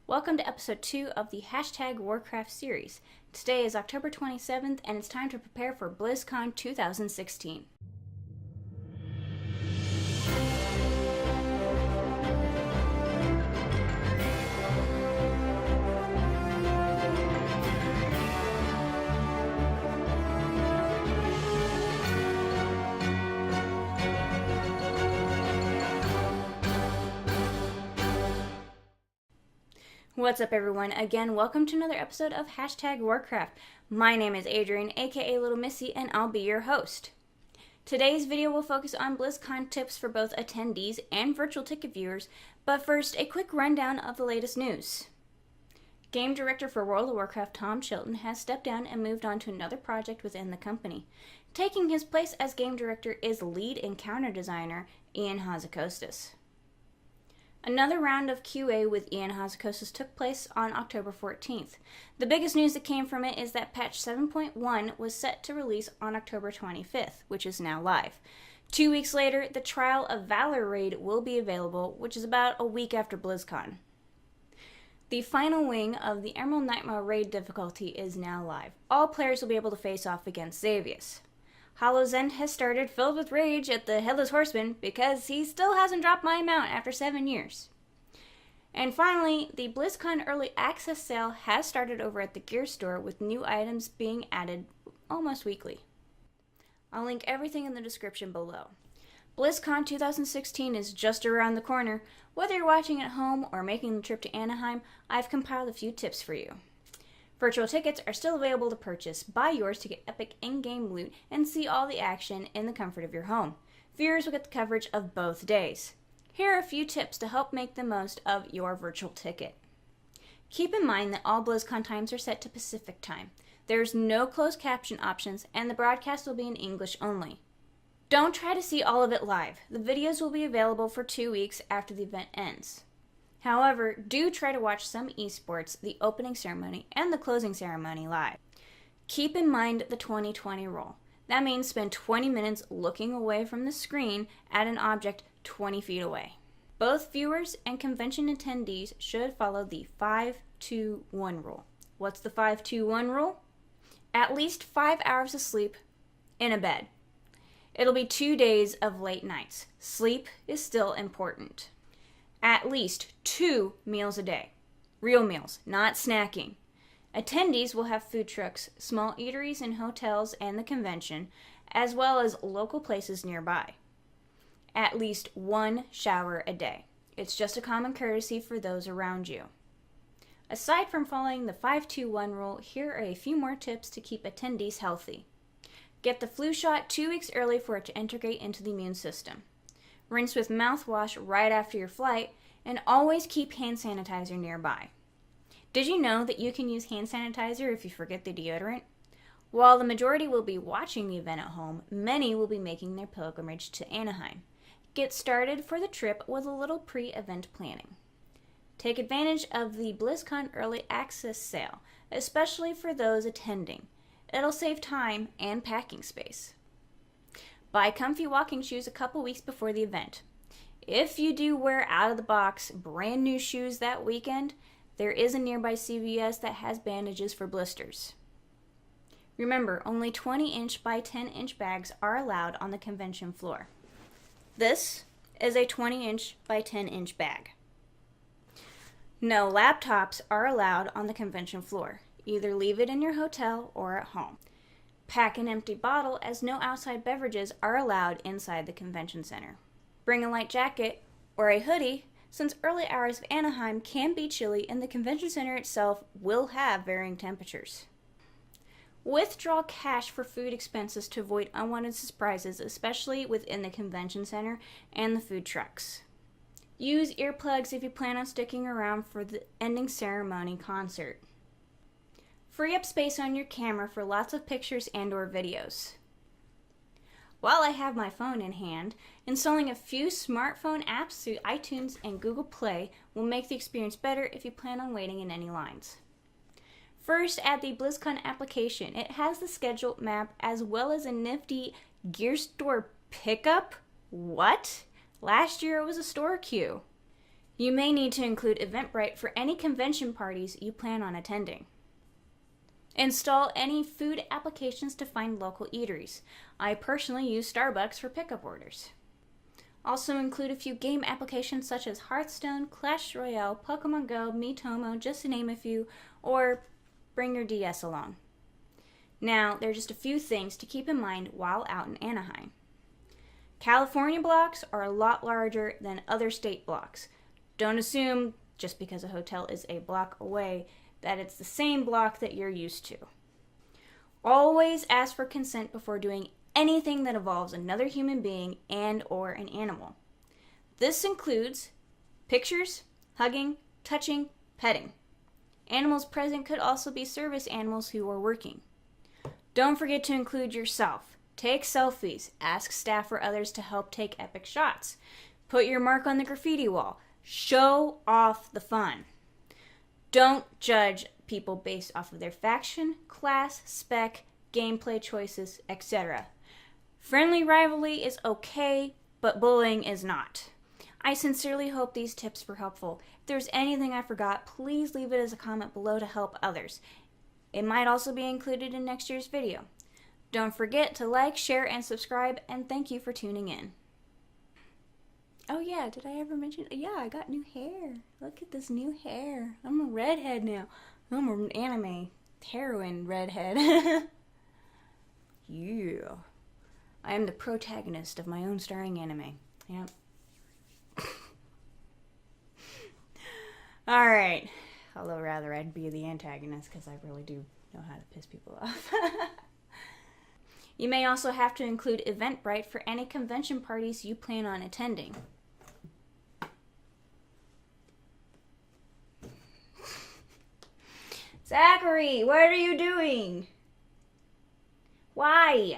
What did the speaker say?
Welcome to episode 2 of the #Warcraft series. Today is October 27th and it's time to prepare for BlizzCon 2016. What's up everyone? Again, welcome to another episode of #Warcraft. My name is Adrian, aka Little Missy, and I'll be your host. Today's video will focus on BlizzCon tips for both attendees and virtual ticket viewers, but first, a quick rundown of the latest news. Game director for World of Warcraft Tom Chilton has stepped down and moved on to another project within the company. Taking his place as game director is lead encounter designer Ian Hazzikostas. Another round of QA with Ian Hazzikostas took place on October 14th. The biggest news that came from it is that patch 7.1 was set to release on October 25th, which is now live. 2 weeks later, the Trial of Valor raid will be available, which is about a week after BlizzCon. The final wing of the Emerald Nightmare raid difficulty is now live. All players will be able to face off against Xavius. Hollow's End has started, filled with rage at the Headless Horseman because he still hasn't dropped my amount after 7 years. And finally, the BlizzCon Early Access sale has started over at the Gear Store with new items being added almost weekly. I'll link everything in the description below. BlizzCon 2016 is just around the corner. Whether you're watching at home or making the trip to Anaheim, I've compiled a few tips for you. Virtual tickets are still available to purchase. Buy yours to get epic in-game loot and see all the action in the comfort of your home. Viewers will get the coverage of both days. Here are a few tips to help make the most of your virtual ticket. Keep in mind that all BlizzCon times are set to Pacific time. There's no closed caption options and the broadcast will be in English only. Don't try to see all of it live. The videos will be available for 2 weeks after the event ends. However, do try to watch some esports, the opening ceremony, and the closing ceremony live. Keep in mind the 20-20 rule. That means spend 20 minutes looking away from the screen at an object 20 feet away. Both viewers and convention attendees should follow the 5-2-1 rule. What's the 5-2-1 rule? At least 5 hours of sleep in a bed. It'll be 2 days of late nights. Sleep is still important. At least 2 meals a day. Real meals, not snacking. Attendees will have food trucks, small eateries in hotels and the convention, as well as local places nearby. At least 1 shower a day. It's just a common courtesy for those around you. Aside from following the 5-2-1 rule, here are a few more tips to keep attendees healthy. Get the flu shot 2 weeks early for it to integrate into the immune system. Rinse with mouthwash right after your flight, and always keep hand sanitizer nearby. Did you know that you can use hand sanitizer if you forget the deodorant? While the majority will be watching the event at home, many will be making their pilgrimage to Anaheim. Get started for the trip with a little pre-event planning. Take advantage of the BlizzCon Early Access sale, especially for those attending. It'll save time and packing space. Buy comfy walking shoes a couple weeks before the event. If you do wear out-of-the-box, brand new shoes that weekend, there is a nearby CVS that has bandages for blisters. Remember, only 20-inch by 10-inch bags are allowed on the convention floor. This is a 20-inch by 10-inch bag. No laptops are allowed on the convention floor. Either leave it in your hotel or at home. Pack an empty bottle as no outside beverages are allowed inside the convention center. Bring a light jacket or a hoodie since early hours of Anaheim can be chilly and the convention center itself will have varying temperatures. Withdraw cash for food expenses to avoid unwanted surprises, especially within the convention center and the food trucks. Use earplugs if you plan on sticking around for the ending ceremony concert. Free up space on your camera for lots of pictures and/or videos. While I have my phone in hand, installing a few smartphone apps through iTunes and Google Play will make the experience better if you plan on waiting in any lines. First, add the BlizzCon application. It has the schedule map as well as a nifty Gear Store pickup. What? Last year it was a store queue. You may need to include Eventbrite for any convention parties you plan on attending. Install any food applications to find local eateries. I personally use Starbucks for pickup orders. Also include a few game applications such as Hearthstone, Clash Royale, Pokemon Go, Miitomo, just to name a few, or bring your DS along. Now, there are just a few things to keep in mind while out in Anaheim. California blocks are a lot larger than other state blocks. Don't assume, just because a hotel is a block away, that it's the same block that you're used to. Always ask for consent before doing anything that involves another human being and or an animal. This includes pictures, hugging, touching, petting. Animals present could also be service animals who are working. Don't forget to include yourself. Take selfies. Ask staff or others to help take epic shots. Put your mark on the graffiti wall. Show off the fun. Don't judge people based off of their faction, class, spec, gameplay choices, etc. Friendly rivalry is okay, but bullying is not. I sincerely hope these tips were helpful. If there's anything I forgot, please leave it as a comment below to help others. It might also be included in next year's video. Don't forget to like, share, and subscribe, and thank you for tuning in. Oh yeah, did I ever mention? Yeah, I got new hair. Look at this new hair. I'm a redhead now. I'm an anime heroine redhead. Yeah. I am the protagonist of my own starring anime. Yep. Alright. Although rather I'd be the antagonist because I really do know how to piss people off. You may also have to include Eventbrite for any convention parties you plan on attending. Zachary, what are you doing? Why?